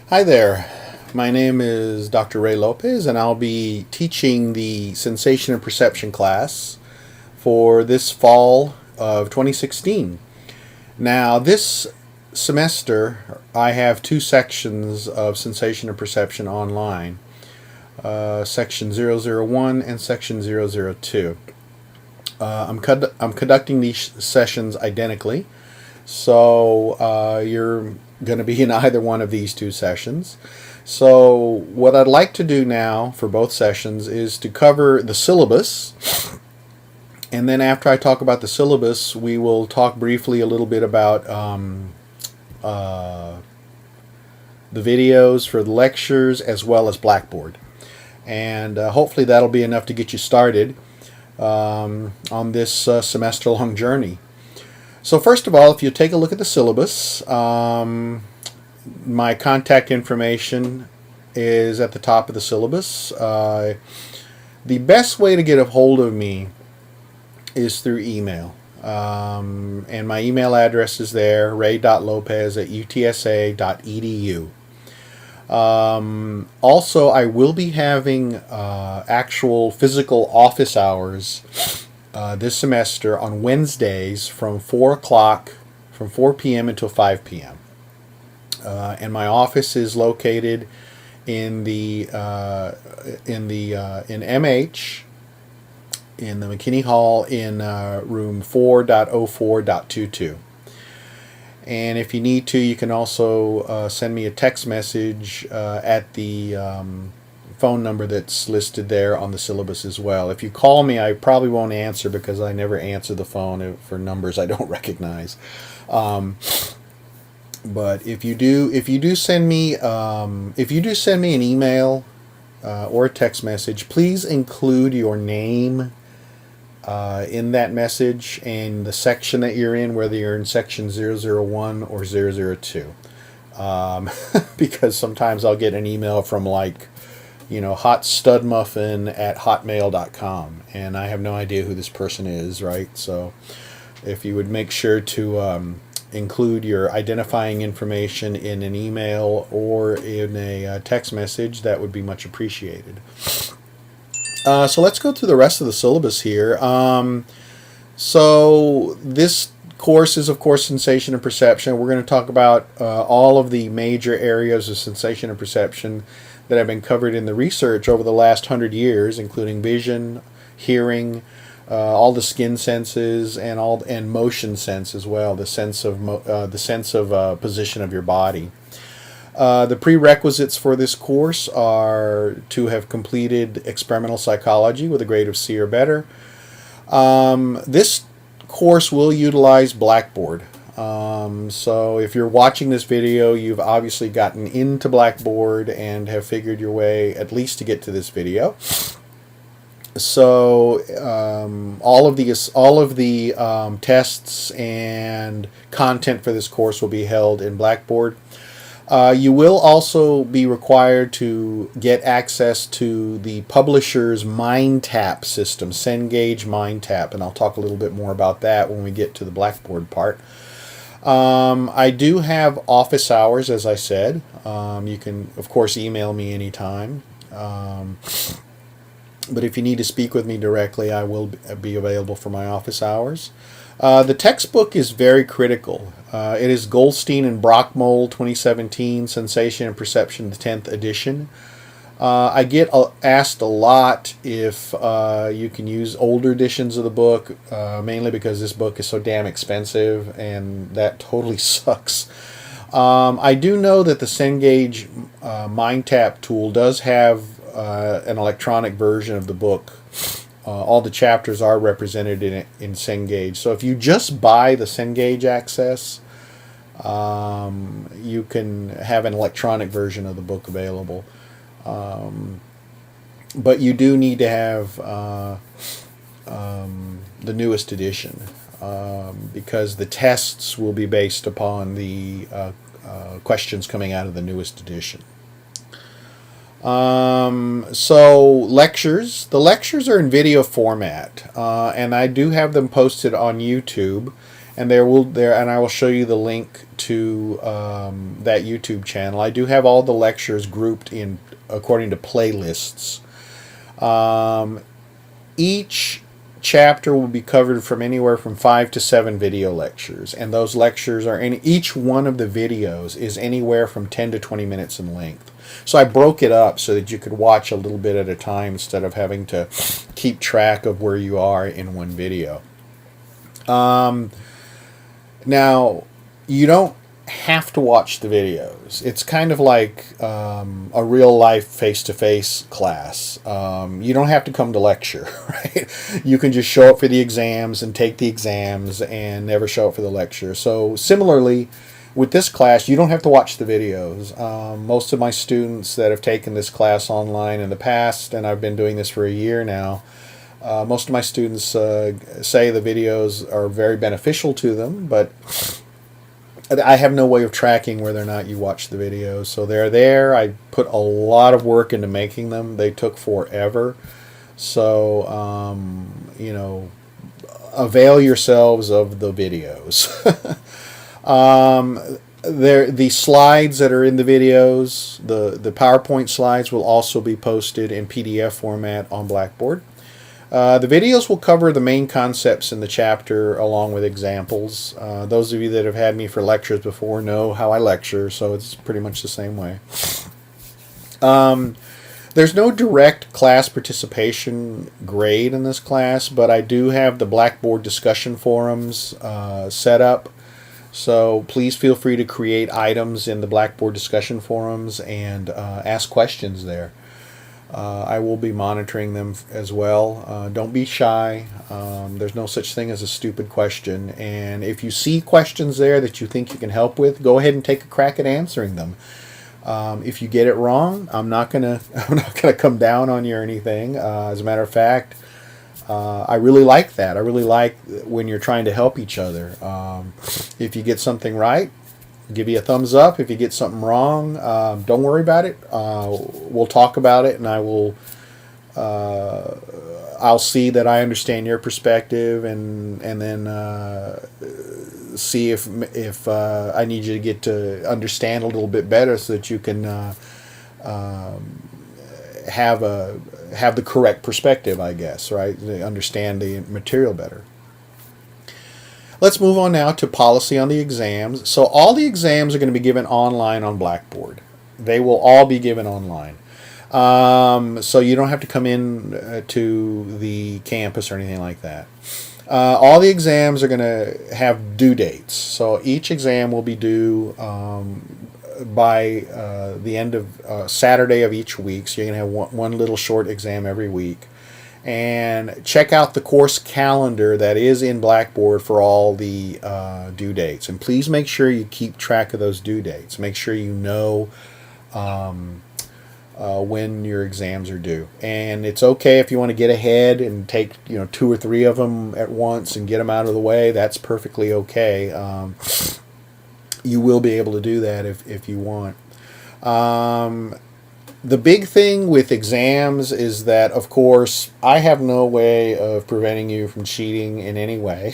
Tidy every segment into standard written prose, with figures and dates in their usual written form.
Hi there. My name is Dr. Ray Lopez, and I'll be teaching the Sensation and Perception class for this fall of 2016. Now, this semester, I have two sections of Sensation and Perception online, Section 001 and Section 002. I'm conducting these sessions identically, so you're going to be in either one of these two sessions. So what I'd like to do now for both sessions is to cover the syllabus, and then after I talk about the syllabus, we will talk briefly a little bit about the videos for the lectures as well as Blackboard. And hopefully that'll be enough to get you started on this semester-long journey. So first of all, if you take a look at the syllabus, my contact information is at the top of the syllabus. The best way to get a hold of me is through email. And my email address is there, ray.lopez@utsa.edu. Also, I will be having actual physical office hours this semester on Wednesdays from 4 p.m. until 5 p.m. And my office is located in MH in the McKinney Hall in room 4.04.22. And if you need to, you can also send me a text message at the phone number that's listed there on the syllabus as well. If you call me, I probably won't answer because I never answer the phone for numbers I don't recognize. But if you do send me an email or a text message, please include your name in that message and the section that you're in, whether you're in section 001 or 002. Because sometimes I'll get an email from hotstudmuffin@hotmail.com, and I have no idea who this person is, right? So if you would make sure to include your identifying information in an email or in a text message, that would be much appreciated. So let's go through the rest of the syllabus here. So this course is, of course, Sensation and Perception. We're going to talk about all of the major areas of sensation and perception that have been covered in the research over the last 100 years, including vision, hearing, all the skin senses, and motion sense as well, the sense of position of your body. The prerequisites for this course are to have completed experimental psychology with a grade of C or better. This course will utilize Blackboard. So if you're watching this video, you've obviously gotten into Blackboard and have figured your way at least to get to this video. So all of the tests and content for this course will be held in Blackboard. You will also be required to get access to the publisher's MindTap system, Cengage MindTap, and I'll talk a little bit more about that when we get to the Blackboard part. I do have office hours, as I said. You can, of course, email me anytime. But if you need to speak with me directly, I will be available for my office hours. The textbook is very critical. It is Goldstein and Brockmold 2017 Sensation and Perception, the 10th edition. I get asked a lot if you can use older editions of the book, mainly because this book is so damn expensive, and that totally sucks. I do know that the Cengage MindTap tool does have an electronic version of the book. All the chapters are represented in Cengage. So if you just buy the Cengage access, you can have an electronic version of the book available. But you do need to have the newest edition because the tests will be based upon the questions coming out of the newest edition. So lectures. The lectures are in video format, and I do have them posted on YouTube. and I will show you the link to that YouTube channel. I do have all the lectures grouped in according to playlists. Each chapter will be covered from anywhere from 5 to 7 video lectures, and those lectures are each one of the videos is anywhere from 10 to 20 minutes in length. So I broke it up so that you could watch a little bit at a time instead of having to keep track of where you are in one video. Now, you don't have to watch the videos. It's kind of like a real life face-to-face class. You don't have to come to lecture, right? You can just show up for the exams and take the exams and never show up for the lecture. So similarly, with this class, you don't have to watch the videos. Most of my students that have taken this class online in the past, and I've been doing this for a year now, most of my students say the videos are very beneficial to them, but I have no way of tracking whether or not you watch the videos. So they're there. I put a lot of work into making them. They took forever. So, avail yourselves of the videos. The slides that are in the videos, the PowerPoint slides will also be posted in PDF format on Blackboard. The videos will cover the main concepts in the chapter along with examples. Those of you that have had me for lectures before know how I lecture, so it's pretty much the same way. There's no direct class participation grade in this class, but I do have the Blackboard discussion forums set up. So please feel free to create items in the Blackboard discussion forums and ask questions there. I will be monitoring them as well. Don't be shy. There's no such thing as a stupid question. And if you see questions there that you think you can help with, go ahead and take a crack at answering them. If you get it wrong, I'm not gonna come down on you or anything. As a matter of fact, I really like that. I really like when you're trying to help each other. If you get something right, give you a thumbs up. If you get something wrong, don't worry about it. We'll talk about it, and I'll see that I understand your perspective, and then see if I need you to get to understand a little bit better so that you can have the correct perspective, I guess, right? Understand the material better. Let's move on now to policy on the exams. So all the exams are going to be given online on Blackboard. They will all be given online. So you don't have to come in to the campus or anything like that. All the exams are going to have due dates. So each exam will be due by the end of Saturday of each week. So you're going to have one little short exam every week. And check out the course calendar that is in Blackboard for all the due dates. And please make sure you keep track of those due dates. Make sure you know when your exams are due. And it's okay if you want to get ahead and take 2 or 3 of them at once and get them out of the way. That's perfectly okay. You will be able to do that if you want. The big thing with exams is that, of course, I have no way of preventing you from cheating in any way.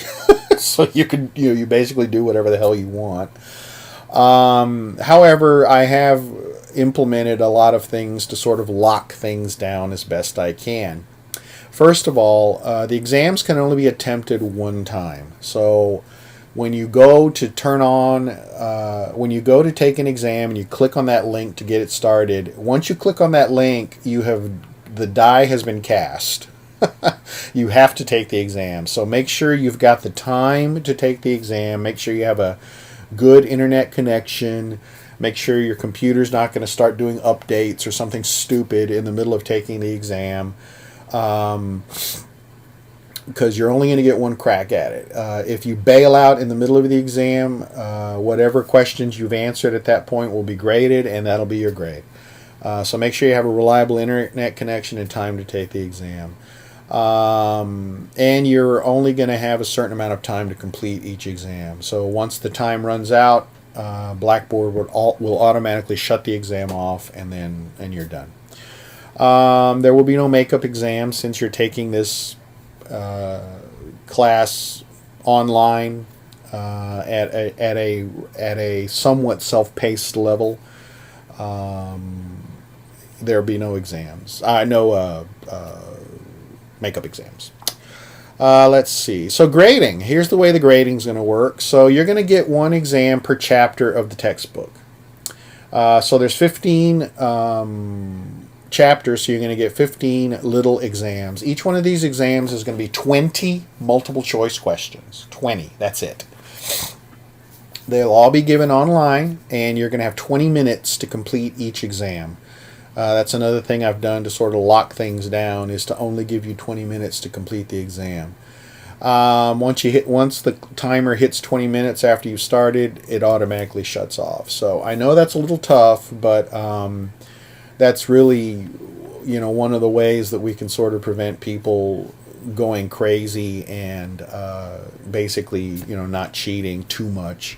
So you basically do whatever the hell you want. However, I have implemented a lot of things to sort of lock things down as best I can. First of all, the exams can only be attempted one time. So when you go to when you go to take an exam and you click on that link to get it started, once you click on that link, the die has been cast. You have to take the exam. So make sure you've got the time to take the exam. Make sure you have a good internet connection. Make sure your computer's not going to start doing updates or something stupid in the middle of taking the exam. Because you're only going to get one crack at it. If you bail out in the middle of the exam, whatever questions you've answered at that point will be graded, and that'll be your grade. So make sure you have a reliable internet connection and time to take the exam. And you're only going to have a certain amount of time to complete each exam. So once the time runs out, Blackboard will automatically shut the exam off, and you're done. There will be no makeup exams since you're taking this class online. at a somewhat self-paced level. There'll be no exams. No makeup exams. Let's see. So grading. Here's the way the grading is going to work. So you're going to get one exam per chapter of the textbook. So there's 15 chapters, so you're going to get 15 little exams. Each one of these exams is going to be 20 multiple choice questions. 20. That's it. They'll all be given online, and you're going to have 20 minutes to complete each exam. That's another thing I've done to sort of lock things down, is to only give you 20 minutes to complete the exam. Once the timer hits 20 minutes after you've started, it automatically shuts off. So I know that's a little tough, but that's really, one of the ways that we can sort of prevent people going crazy and basically, not cheating too much.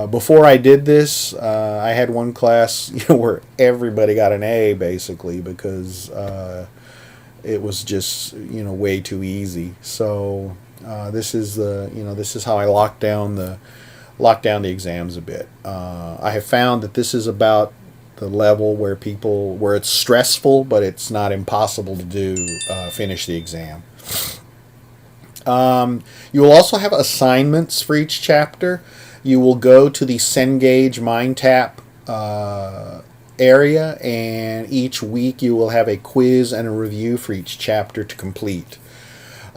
Before I did this, I had one class where everybody got an A basically, because it was just way too easy. So this is how I lock down the exams a bit. I have found that this is about the level where it's stressful, but it's not impossible to finish the exam. You will also have assignments for each chapter. You will go to the Cengage MindTap area, and each week you will have a quiz and a review for each chapter to complete.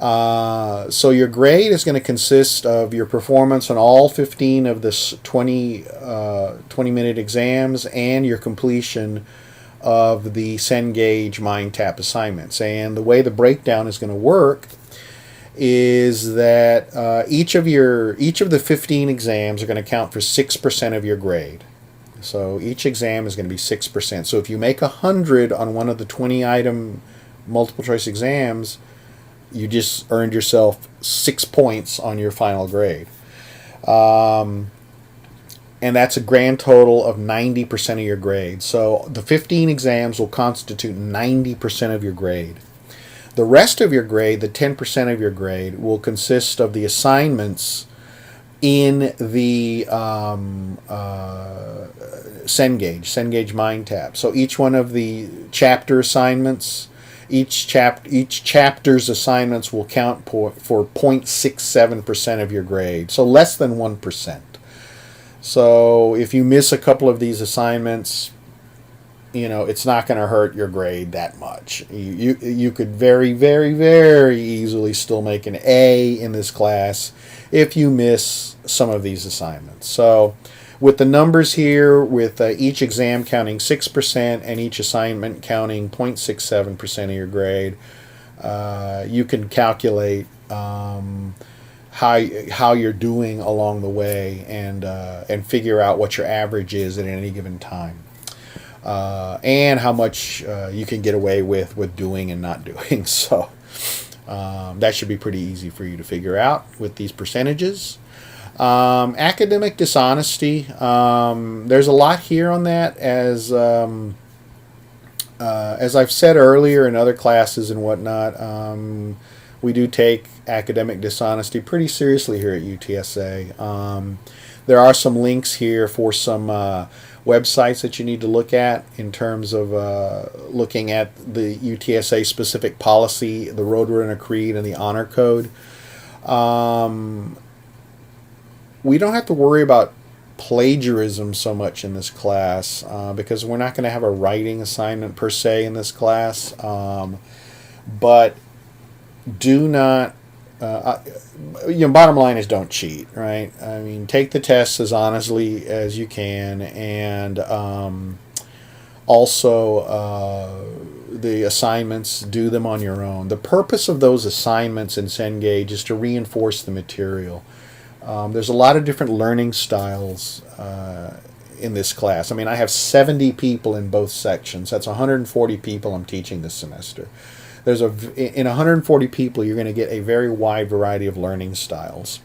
So your grade is going to consist of your performance on all 15 of the 20-minute exams and your completion of the Cengage MindTap assignments. And the way the breakdown is going to work is that each of the 15 exams are going to count for 6% of your grade. So each exam is going to be 6%. So if you make 100 on one of the 20-item multiple choice exams, you just earned yourself 6 points on your final grade. And that's a grand total of 90% of your grade. So the 15 exams will constitute 90% of your grade. The rest of your grade, the 10% of your grade, will consist of the assignments in the Cengage MindTap. So each one of the chapter assignments, each chapter's assignments will count for 0.67% of your grade, so less than 1%. So if you miss a couple of these assignments, it's not going to hurt your grade that much. You could very, very, very easily still make an A in this class if you miss some of these assignments. So with the numbers here, with each exam counting 6% and each assignment counting 0.67% of your grade, you can calculate how you're doing along the way and figure out what your average is at any given time. And how much you can get away with doing and not doing. So that should be pretty easy for you to figure out with these percentages. Academic dishonesty. There's a lot here on that, as I've said earlier in other classes and whatnot. We do take academic dishonesty pretty seriously here at UTSA. There are some links here for some websites that you need to look at in terms of looking at the UTSA specific policy, the Roadrunner Creed, and the Honor Code. We don't have to worry about plagiarism so much in this class because we're not going to have a writing assignment per se in this class. But do not, bottom line is don't cheat, right? I mean, take the tests as honestly as you can, and also the assignments, do them on your own. The purpose of those assignments in Cengage is to reinforce the material. There's a lot of different learning styles in this class. I mean, I have 70 people in both sections. That's 140 people I'm teaching this semester. In 140 people, you're going to get a very wide variety of learning styles.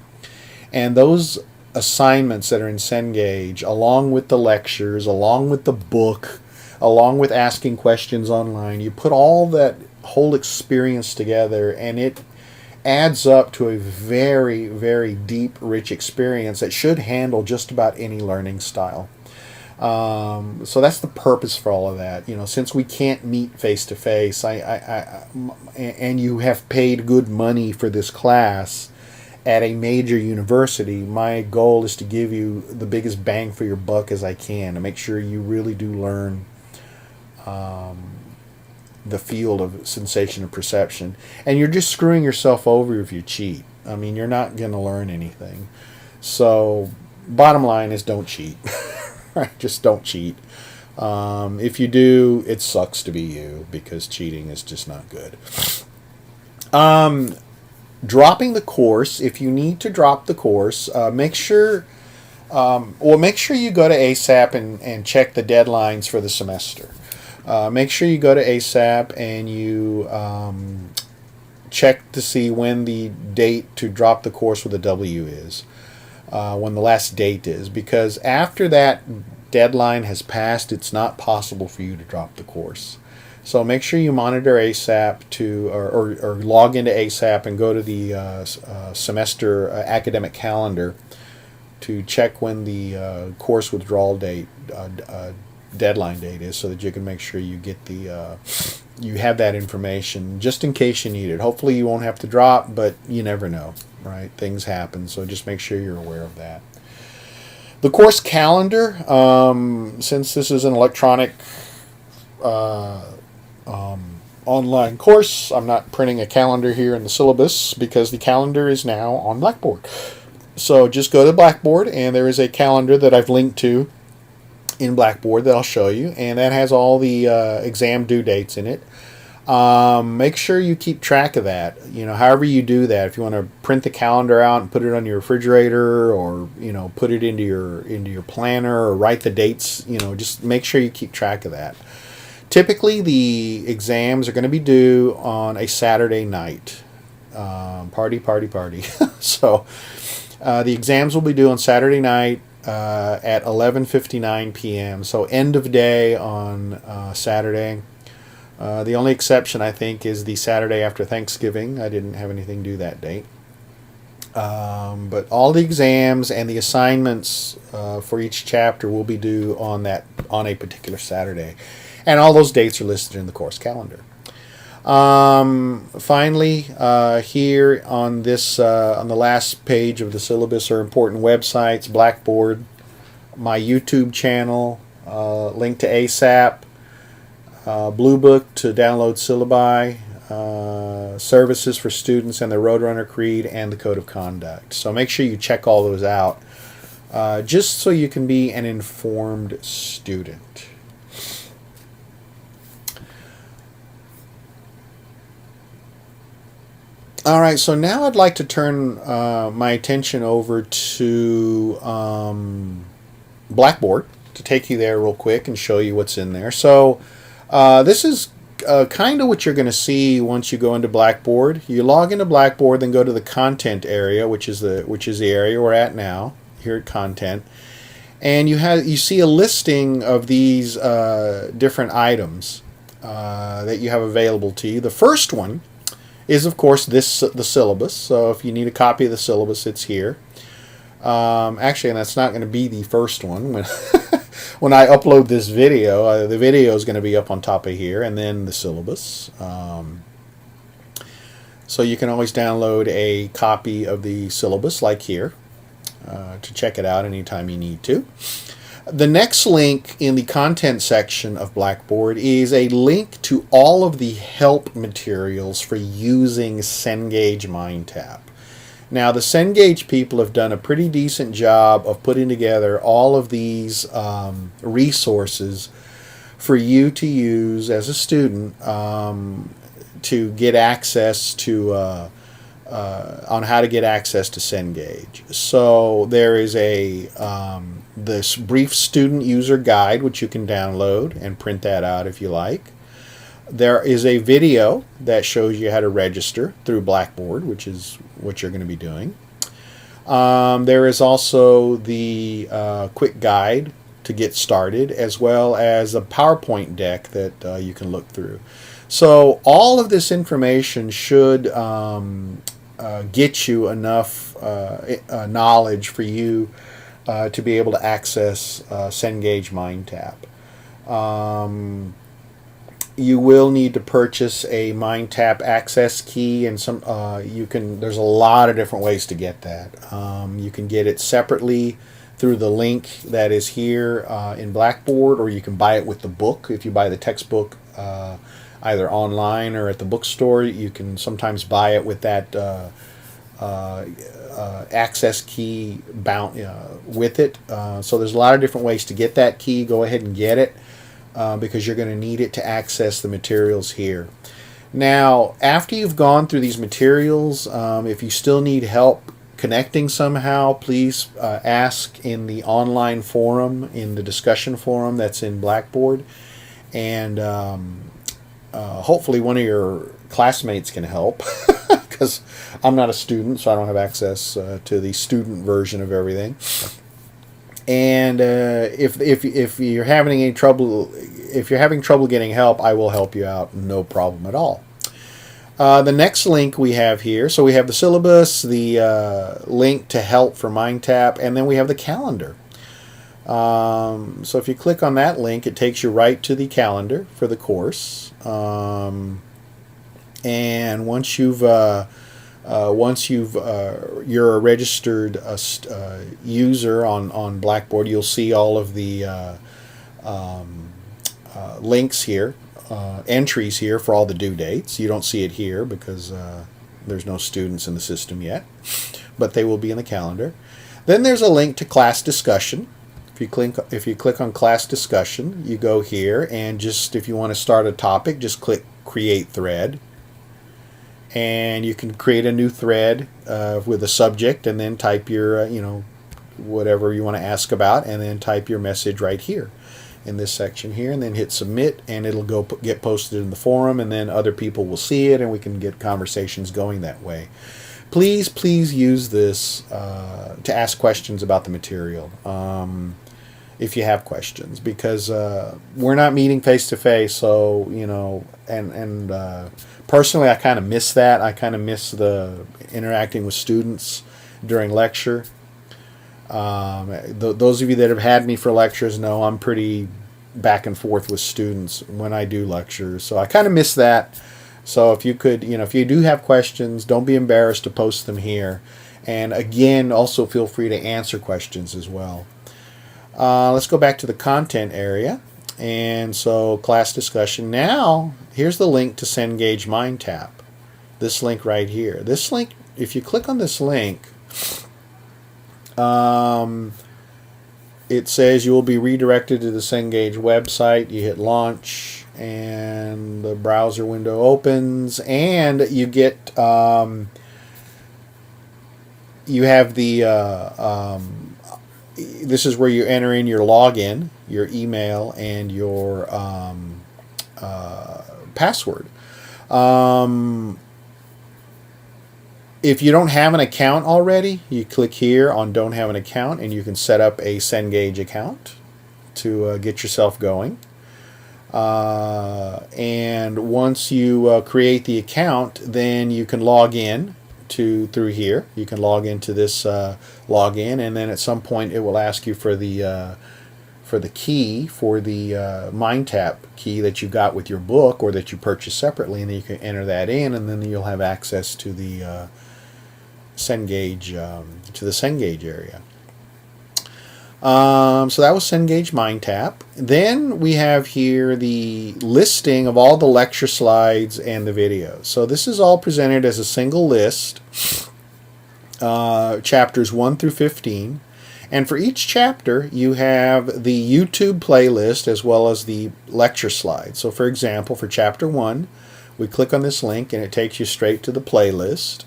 And those assignments that are in Cengage, along with the lectures, along with the book, along with asking questions online, you put all that whole experience together, and adds up to a very, very deep, rich experience that should handle just about any learning style. So that's the purpose for all of that. You know, since we can't meet face to face, and you have paid good money for this class at a major university, my goal is to give you the biggest bang for your buck as I can to make sure you really do learn the field of sensation and perception. And you're just screwing yourself over if you cheat. I mean, you're not going to learn anything. So, bottom line is don't cheat. Right? Just don't cheat. If you do, it sucks to be you, because cheating is just not good. Dropping the course, if you need to drop the course, make sure you go to ASAP and check the deadlines for the semester. Make sure you go to ASAP and you check to see when the date to drop the course with a W is, when the last date is, because after that deadline has passed, it's not possible for you to drop the course. So make sure you monitor ASAP or log into ASAP and go to the semester academic calendar to check when the course withdrawal date deadline date is, so that you can make sure you get you have that information just in case you need it. Hopefully you won't have to drop, but you never know, right? Things happen, so just make sure you're aware of that. The course calendar, since this is an electronic online course, I'm not printing a calendar here in the syllabus because the calendar is now on Blackboard. So just go to Blackboard, and there is a calendar that I've linked to in Blackboard that I'll show you, and that has all the exam due dates in it. Make sure you keep track of that. You know, however you do that, if you want to print the calendar out and put it on your refrigerator, or put it into your planner, or write the dates, just make sure you keep track of that. Typically, the exams are going to be due on a Saturday night. Party. So the exams will be due on Saturday night at 11:59 p.m. So end of day on Saturday. The only exception, I think, is the Saturday after Thanksgiving. I didn't have anything due that date. But all the exams and the assignments for each chapter will be due on a particular Saturday. And all those dates are listed in the course calendar. Finally, here on this on the last page of the syllabus are important websites: Blackboard, my YouTube channel, link to ASAP, Blue Book to download syllabi, services for students, and the Roadrunner Creed and the Code of Conduct. So make sure you check all those out, just so you can be an informed student. All right, so now I'd like to turn my attention over to Blackboard to take you there real quick and show you what's in there. So this is kind of what you're going to see once you go into Blackboard. You log into Blackboard, then go to the content area, which is the area we're at now, here at content. And you see a listing of these different items that you have available to you. The first one is, of course, the syllabus. So if you need a copy of the syllabus, it's here. Actually, and that's not going to be the first one. When I upload this video, the video is going to be up on top of here, and then the syllabus. So you can always download a copy of the syllabus, like here, to check it out anytime you need to. The next link in the content section of Blackboard is a link to all of the help materials for using Cengage MindTap. Now, the Cengage people have done a pretty decent job of putting together all of these resources for you to use as a student to get access to on how to get access to Cengage. So there is this brief student user guide, which you can download and print that out if you like. There is a video that shows you how to register through Blackboard, which is what you're going to be doing. There is also the quick guide to get started, as well as a PowerPoint deck that you can look through. So all of this information should get you enough knowledge for you to be able to access Cengage MindTap. You will need to purchase a MindTap access key, and some there's a lot of different ways to get that. You can get it separately through the link that is here in Blackboard, or you can buy it with the book. If you buy the textbook either online or at the bookstore, you can sometimes buy it with that access key bound with it. So there's a lot of different ways to get that key. Go ahead and get it because you're going to need it to access the materials here. Now, after you've gone through these materials, if you still need help connecting somehow, please ask in the online forum, in the discussion forum that's in Blackboard, and hopefully one of your classmates can help, because I'm not a student, so I don't have access to the student version of everything. And if you're having any trouble, if you're having trouble getting help, I will help you out, no problem at all. The next link we have here, so we have the syllabus, the link to help for MindTap, and then we have the calendar. So if you click on that link, it takes you right to the calendar for the course. And once you're a registered user on Blackboard, you'll see all of the links here, entries here for all the due dates. You don't see it here because there's no students in the system yet, but they will be in the calendar. Then there's a link to class discussion. If you click on class discussion, you go here, and just if you want to start a topic, just click create thread. And you can create a new thread with a subject, and then type your, whatever you want to ask about, and then type your message right here in this section here, and then hit submit, and it'll get posted in the forum, and then other people will see it, and we can get conversations going that way. Please use this to ask questions about the material if you have questions, because we're not meeting face to face, so personally, I kind of miss that. I kind of miss the interacting with students during lecture. Those of you that have had me for lectures know I'm pretty back and forth with students when I do lectures, so I kind of miss that. So if you could, if you do have questions, don't be embarrassed to post them here. And again, also feel free to answer questions as well. Let's go back to the content area. And so class discussion. Now, here's the link to Cengage MindTap. This link right here. This link, if you click on this link, it says you will be redirected to the Cengage website. You hit launch, and the browser window opens, and you get you have the this is where you enter in your login, your email, and your password. If you don't have an account already, you click here on Don't Have an Account, and you can set up a Cengage account to get yourself going. And once you create the account, then you can log in through here. You can log into this login, and then at some point it will ask you for the key for the MindTap key that you got with your book or that you purchased separately, and then you can enter that in, and then you'll have access to the Cengage area. So that was Cengage MindTap. Then we have here the listing of all the lecture slides and the videos. So this is all presented as a single list, chapters 1 through 15. And for each chapter, you have the YouTube playlist as well as the lecture slides. So for example, for chapter 1, we click on this link and it takes you straight to the playlist.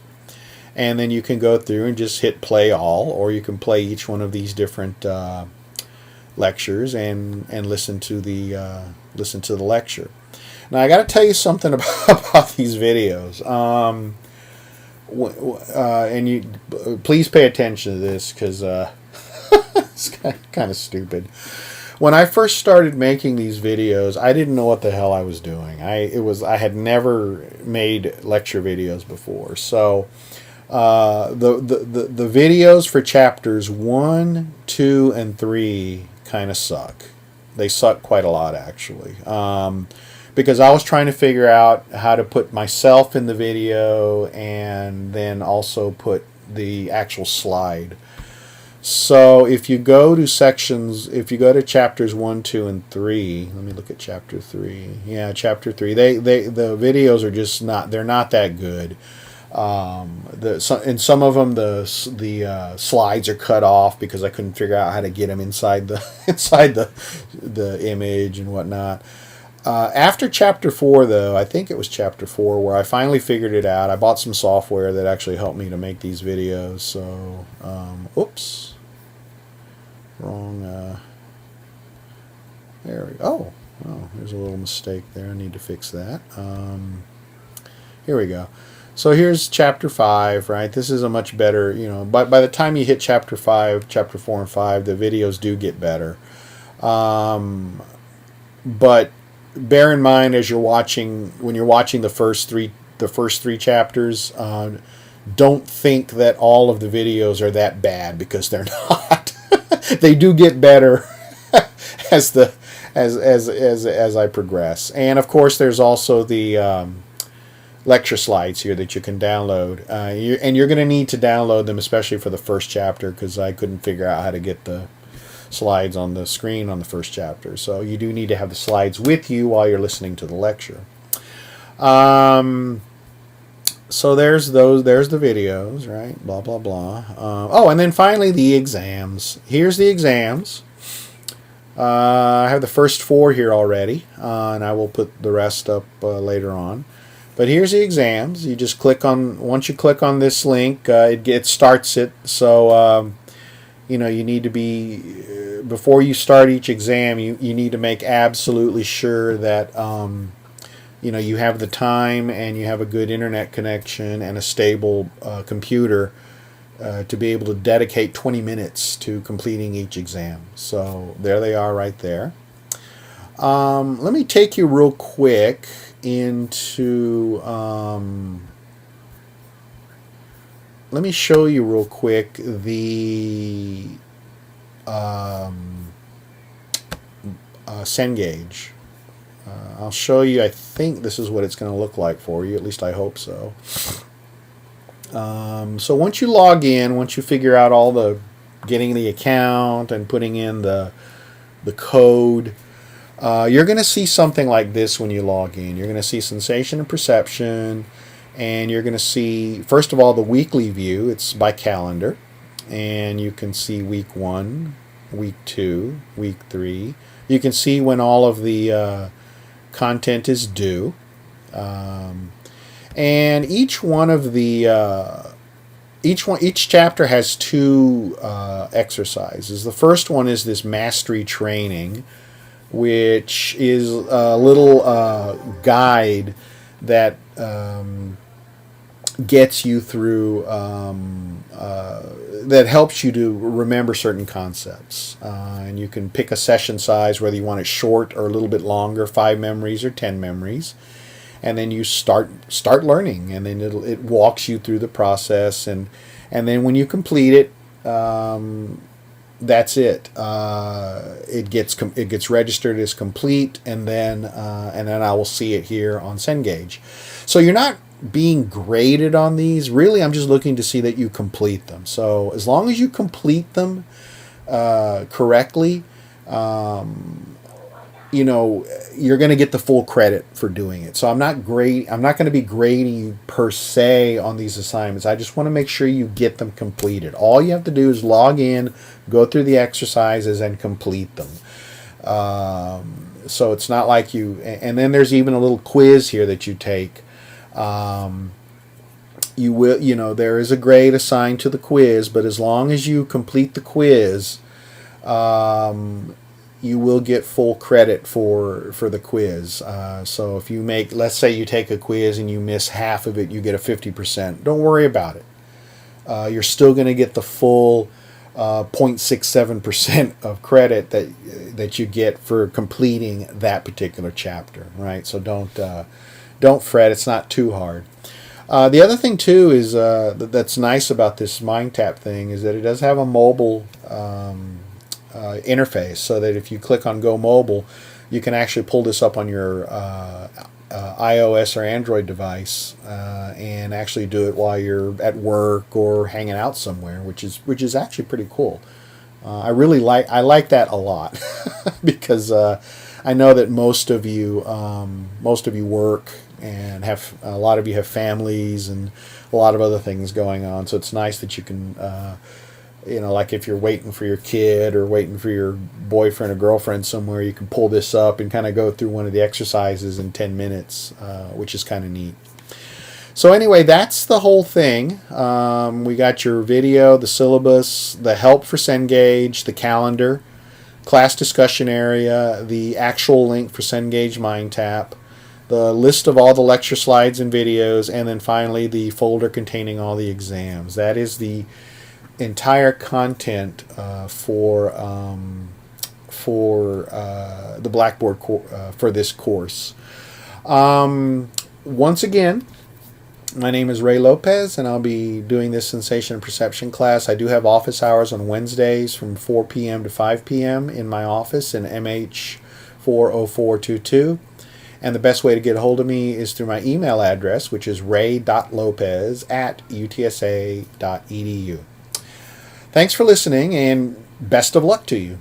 And then you can go through and just hit play all, or you can play each one of these different lectures and listen to the lecture. Now I got to tell you something about these videos. And you please pay attention to this, because it's kind of stupid. When I first started making these videos, I didn't know what the hell I was doing. I had never made lecture videos before, so The videos for chapters 1, 2, and 3 kind of suck. They suck quite a lot, actually. Because I was trying to figure out how to put myself in the video and then also put the actual slide. So if you go to chapters 1, 2, and 3, let me look at chapter 3. Yeah, chapter 3. The videos are just not, they're not that good. In some of them, the slides are cut off because I couldn't figure out how to get them inside the image and whatnot. After chapter 4, though, I think it was chapter 4 where I finally figured it out. I bought some software that actually helped me to make these videos. So, oops, wrong. There we go. Oh, there's a little mistake there. I need to fix that. Here we go. So here's chapter 5, right? This is a much better, by the time you hit chapter 5, chapter 4 and 5, the videos do get better. But bear in mind when you're watching the first three chapters, don't think that all of the videos are that bad, because they're not. They do get better as I progress. And of course, there's also the lecture slides here that you can download, and you're going to need to download them, especially for the first chapter, because I couldn't figure out how to get the slides on the screen on the first chapter. So you do need to have the slides with you while you're listening to the lecture. So there's the videos, right? Blah blah blah. Oh, and then finally the exams. Here's the exams. I have the first 4 here already, and I will put the rest up later on. But here's the exams. You just once you click on this link, it starts it. So you need to be, before you start each exam, you need to make absolutely sure that you have the time and you have a good internet connection and a stable computer to be able to dedicate 20 minutes to completing each exam. So there they are right there. Let me take you real quick into let me show you real quick the Cengage. I'll show you. I think this is what it's going to look like for you. At least I hope so. So once you log in, once you figure out all the getting the account and putting in the code, you're going to see something like this when you log in. You're going to see sensation and perception, and you're going to see, first of all, the weekly view. It's by calendar, and you can see week 1, week 2, week 3. You can see when all of the content is due, and each one of the each chapter has 2 exercises. The first one is this mastery training, which is a little guide that gets you through, that helps you to remember certain concepts. And you can pick a session size, whether you want it short or a little bit longer, 5 memories or 10 memories. And then you start learning, and then it walks you through the process, and then when you complete it, that's it. It gets registered as complete, and then I will see it here on Cengage. So you're not being graded on these. Really, I'm just looking to see that you complete them. So as long as you complete them correctly, you're going to get the full credit for doing it. So I'm not going to be grading you per se on these assignments. I just want to make sure you get them completed. All you have to do is log in, go through the exercises, and complete them. So it's not like you, and then there's even a little quiz here that you take. You will, there is a grade assigned to the quiz, but as long as you complete the quiz, you will get full credit for the quiz. So if you let's say you take a quiz and you miss half of it, you get a 50%. Don't worry about it. You're still going to get the full 0.67% of credit that you get for completing that particular chapter, right? So don't fret. It's not too hard. The other thing too is that's nice about this MindTap thing is that it does have a mobile interface, so that if you click on Go Mobile, you can actually pull this up on your iOS or Android device and actually do it while you're at work or hanging out somewhere, which is actually pretty cool. I like that a lot because I know that most of you work and have a lot of you have families and a lot of other things going on. So it's nice that you can, like if you're waiting for your kid or waiting for your boyfriend or girlfriend somewhere, you can pull this up and kind of go through one of the exercises in 10 minutes, which is kind of neat. So anyway, that's the whole thing. We got your video, the syllabus, the help for Cengage, the calendar, class discussion area, the actual link for Cengage MindTap, the list of all the lecture slides and videos, and then finally the folder containing all the exams. That is the entire content for the Blackboard for this course. Once again, my name is Ray Lopez, and I'll be doing this sensation and perception class. I do have office hours on Wednesdays from 4 p.m. to 5 p.m. in my office in MH 40422. And the best way to get a hold of me is through my email address, which is ray.lopez@utsa.edu. Thanks for listening, and best of luck to you.